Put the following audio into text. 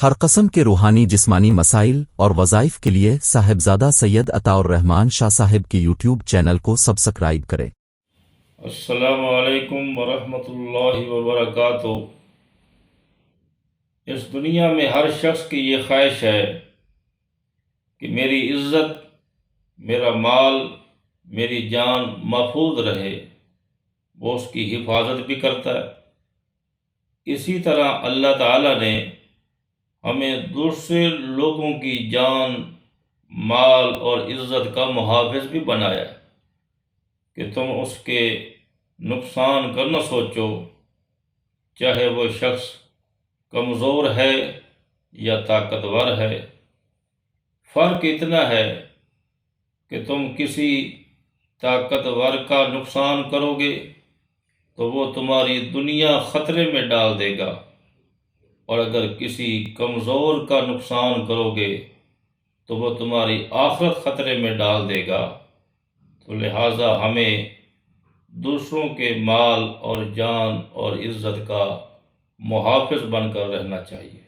ہر قسم کے روحانی جسمانی مسائل اور وظائف کے لیے صاحبزادہ سید عطا الرحمن شاہ صاحب کی یوٹیوب چینل کو سبسکرائب کریں۔ السلام علیکم ورحمۃ اللہ وبرکاتہ۔ اس دنیا میں ہر شخص کی یہ خواہش ہے کہ میری عزت، میرا مال، میری جان محفوظ رہے، وہ اس کی حفاظت بھی کرتا ہے۔ اسی طرح اللہ تعالیٰ نے ہمیں دوسرے لوگوں کی جان، مال اور عزت کا محافظ بھی بنایا ہے کہ تم اس کے نقصان کا نہ سوچو، چاہے وہ شخص کمزور ہے یا طاقتور ہے۔ فرق اتنا ہے کہ تم کسی طاقتور کا نقصان کرو گے تو وہ تمہاری دنیا خطرے میں ڈال دے گا، اور اگر کسی کمزور کا نقصان کرو گے تو وہ تمہاری آخرت خطرے میں ڈال دے گا۔ تو لہٰذا ہمیں دوسروں کے مال اور جان اور عزت کا محافظ بن کر رہنا چاہیے۔